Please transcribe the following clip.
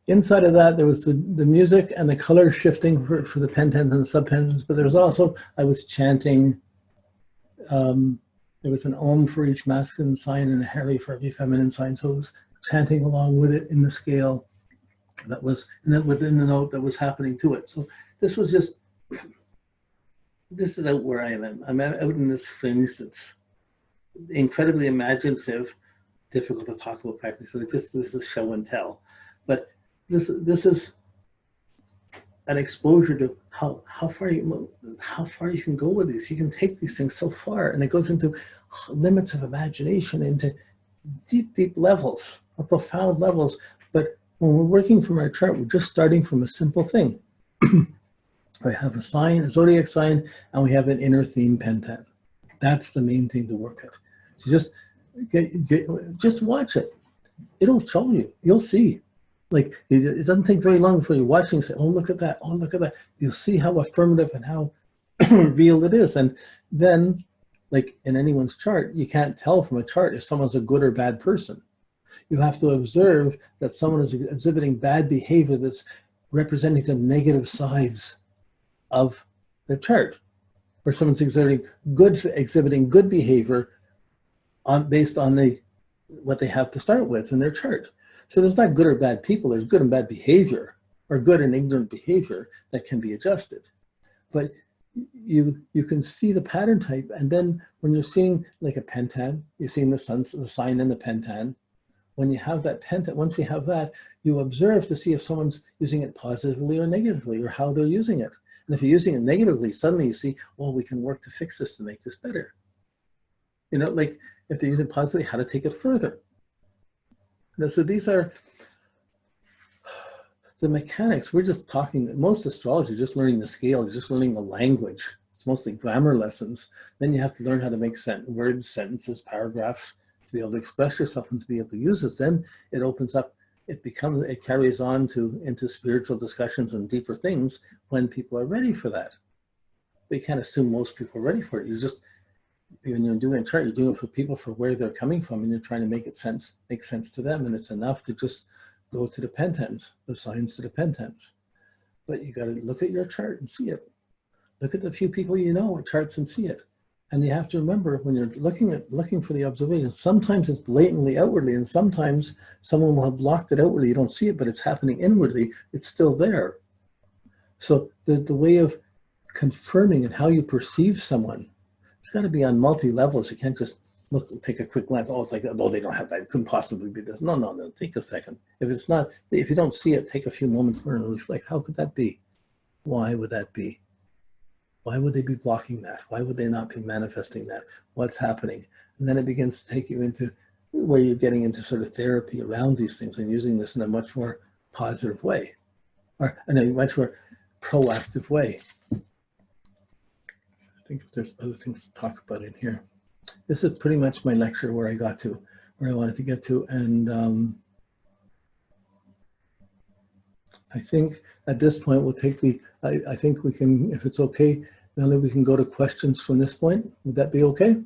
inside of that, there was the music and the color shifting for the pentans and the subpentans, but there was also, I was chanting, there was an Om for each masculine sign and a Hari for every feminine sign. So I was chanting along with it in the scale that was, and then within the note that was happening to it. So this was just, this is out where I am. I'm out in this fringe that's incredibly imaginative, difficult to talk about practically. So it just is a show and tell. But this is an exposure to how far you can go with these. You can take these things so far, and it goes into limits of imagination, into deep levels, or profound levels. But when we're working from our chart, we're just starting from a simple thing. We have a sign, a zodiac sign, and we have an inner theme pentan. That's the main thing to work at. So just watch it. It'll show you. You'll see. Like, it doesn't take very long before you're watching and say, oh, look at that. Oh, look at that. You'll see how affirmative and how real it is. And then, like in anyone's chart, you can't tell from a chart if someone's a good or bad person. You have to observe that someone is exhibiting bad behavior that's representing the negative sides of the chart, or someone's exhibiting good behavior based on what they have to start with in their chart. So there's not good or bad people, there's good and bad behavior, or good and ignorant behavior that can be adjusted. But you can see the pattern type, and then when you're seeing like a pentan, you're seeing the sign in the pentan. When you have that pentan, once you have that, you observe to see if someone's using it positively or negatively, or how they're using it. And if you're using it negatively, suddenly you see, well, we can work to fix this to make this better. You know, like if they're using it positively, how to take it further. And so these are the mechanics. We're just talking, most astrology, just learning the scale, just learning the language. It's mostly grammar lessons. Then you have to learn how to make words, sentences, paragraphs, to be able to express yourself and to be able to use this. Then it opens up, it carries on into spiritual discussions and deeper things when people are ready for that. But you can't assume most people are ready for it. When you're doing a chart, you're doing it for people, for where they're coming from, and you're trying to make sense to them. And it's enough to just go to the pentans, the signs to the pentans. But you got to look at your chart and see it. Look at the few people you know with charts and see it. And you have to remember, when you're looking for the observation, sometimes it's blatantly outwardly, and sometimes someone will have blocked it outwardly. You don't see it, but it's happening inwardly. It's still there. So the way of confirming and how you perceive someone, it's got to be on multi-levels. You can't just take a quick glance. Oh, it's like, oh, they don't have that. It couldn't possibly be this. No. Take a second. If you don't see it, take a few moments more and reflect. How could that be? Why would that be? Why would they be blocking that? Why would they not be manifesting that? What's happening? And then it begins to take you into where you're getting into sort of therapy around these things and using this in a much more positive way, or in a much more proactive way. I think there's other things to talk about in here. This is pretty much my lecture where I wanted to get to. And I think at this point we'll take I think we can, if it's okay, Melanie, we can go to questions from this point. Would that be okay?